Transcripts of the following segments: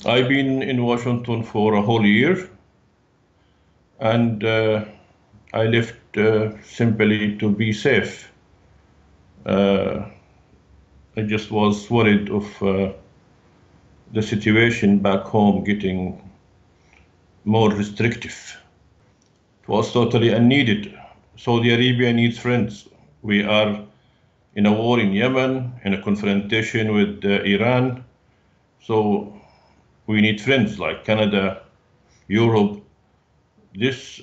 I've been in Washington for a whole year, and I left simply to be safe. Uh, I just was worried of the situation back home getting more restrictive. It was totally unneeded. Saudi Arabia needs friends. We are in a war in Yemen, in a confrontation with Iran. So we need friends like Canada, Europe. This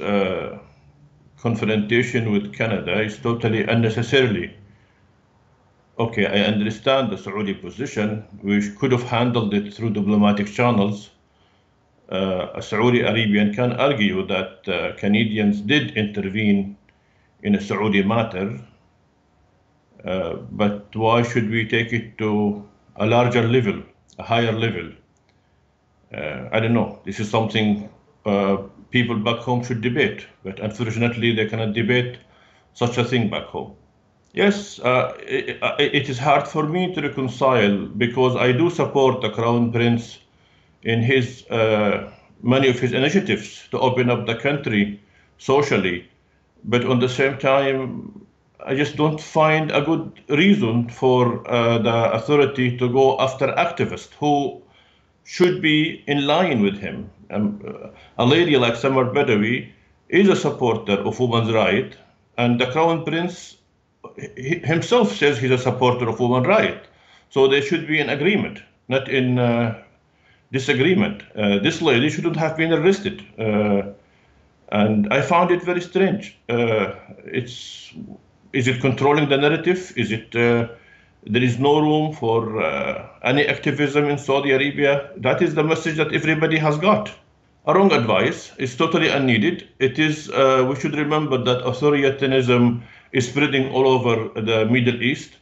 confrontation with Canada is totally unnecessarily. Okay, I understand the Saudi position. We could have handled it through diplomatic channels. A Saudi Arabian can argue that Canadians did intervene in a Saudi matter, but why should we take it to a larger level, a higher level? I don't know. This is something people back home should debate, but unfortunately, they cannot debate such a thing back home. Yes, it is hard for me to reconcile because I do support the Crown Prince in his many of his initiatives to open up the country socially, but on the same time, I just don't find a good reason for the authority to go after activists who should be in line with him. A lady like Samar Badawi is a supporter of women's rights, and the Crown Prince himself says he's a supporter of women's rights. So they should be in agreement, not in disagreement. This lady shouldn't have been arrested. And I found it very strange. Is it controlling the narrative? Is it there is no room for any activism in Saudi Arabia? That is the message that everybody has got. A wrong advice is totally unneeded. It is. We should remember that authoritarianism is spreading all over the Middle East.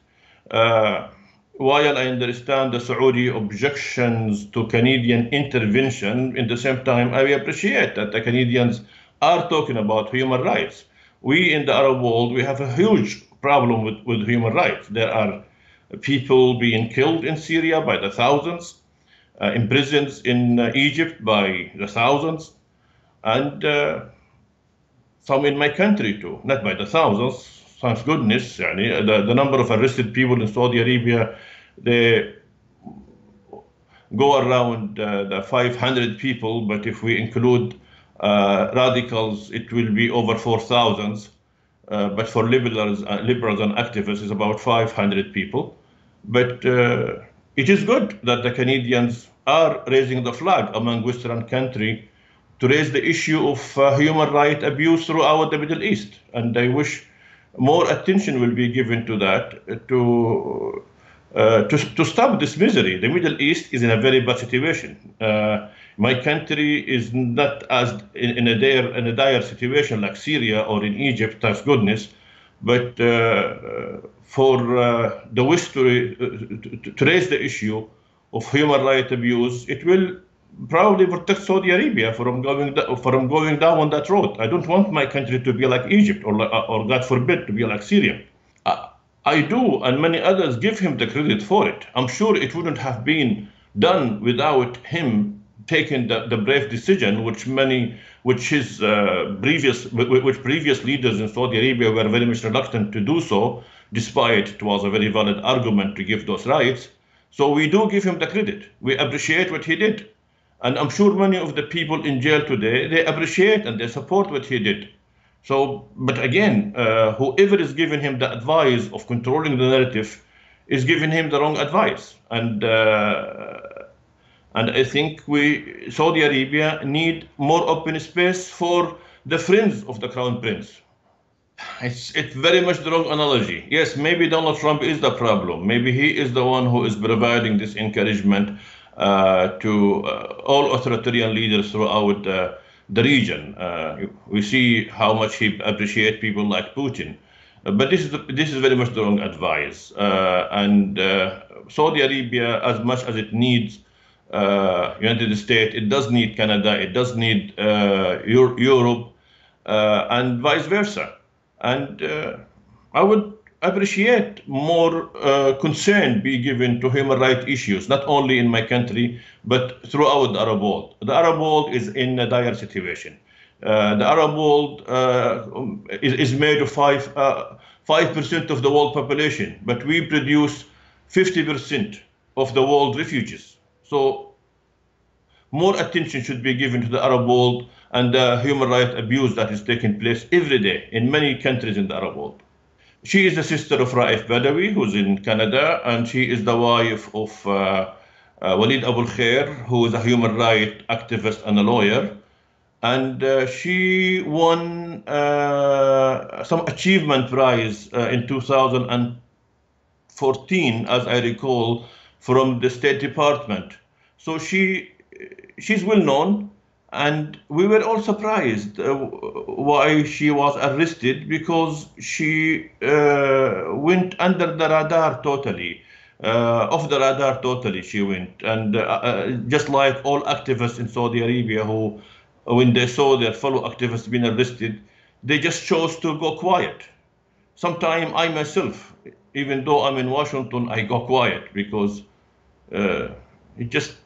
While I understand the Saudi objections to Canadian intervention, in the same time, I appreciate that the Canadians are talking about human rights. We in the Arab world, we have a huge problem with human rights. There are people being killed in Syria by the thousands, imprisoned in Egypt by the thousands, and some in my country too, not by the thousands. Thank goodness, the number of arrested people in Saudi Arabia, they go around the 500 people, but if we include radicals, it will be over 4,000. But for liberals and activists, it's about 500 people. But it is good that the Canadians are raising the flag among Western countries to raise the issue of human rights abuse throughout the Middle East. And I wish more attention will be given to that to stop this misery. The Middle East is in a very bad situation. My country is not as in a dire situation like Syria or in Egypt, thank goodness. But for the West to raise the issue of human rights abuse, it will probably protect Saudi Arabia from going down on that road. I don't want my country to be like Egypt or God forbid, to be like Syria. I do, and many others give him the credit for it. I'm sure it wouldn't have been done without him taking the brave decision, which previous leaders in Saudi Arabia were very much reluctant to do so, despite it was a very valid argument to give those rights. So we do give him the credit. We appreciate what he did. And I'm sure many of the people in jail today, they appreciate and they support what he did. So, but again, whoever is giving him the advice of controlling the narrative is giving him the wrong advice. And I think Saudi Arabia, need more open space for the friends of the Crown Prince. It's very much the wrong analogy. Yes, maybe Donald Trump is the problem. Maybe he is the one who is providing this encouragement to all authoritarian leaders throughout the region. We see how much he appreciates people like Putin. But this is very much the wrong advice. And Saudi Arabia, as much as it needs United States, it does need Canada, it does need Europe, and vice versa. And I would appreciate more concern be given to human rights issues, not only in my country, but throughout the Arab world. The Arab world is in a dire situation. The Arab world is made of 5% of the world population, but we produce 50% of the world refugees. So more attention should be given to the Arab world and the human rights abuse that is taking place every day in many countries in the Arab world. She is the sister of Raif Badawi, who's in Canada, and she is the wife of Walid Abul Khair, who is a human rights activist and a lawyer. And she won some achievement prize in 2014, as I recall, from the State Department. So she's well known, and we were all surprised why she was arrested, because she went under the radar totally, off the radar totally she went. And just like all activists in Saudi Arabia who, when they saw their fellow activists being arrested, they just chose to go quiet. Sometimes I myself, even though I'm in Washington, I go quiet because there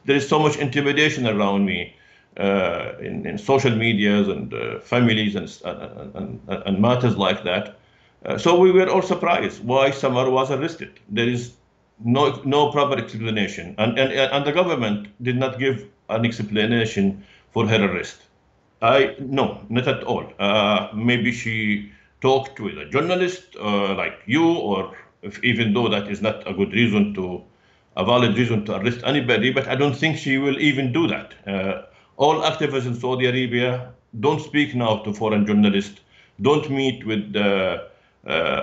is so much intimidation around me in social medias and families and matters like that. So we were all surprised why Samar was arrested. There is no proper explanation, and the government did not give an explanation for her arrest. No, not at all. Maybe she talked with a journalist like you, or even though that is not a good reason a valid reason to arrest anybody, but I don't think she will even do that. All activists in Saudi Arabia don't speak now to foreign journalists, don't meet with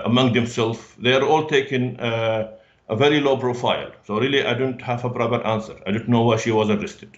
among themselves. They are all taking a very low profile. So really, I don't have a proper answer. I don't know why she was arrested.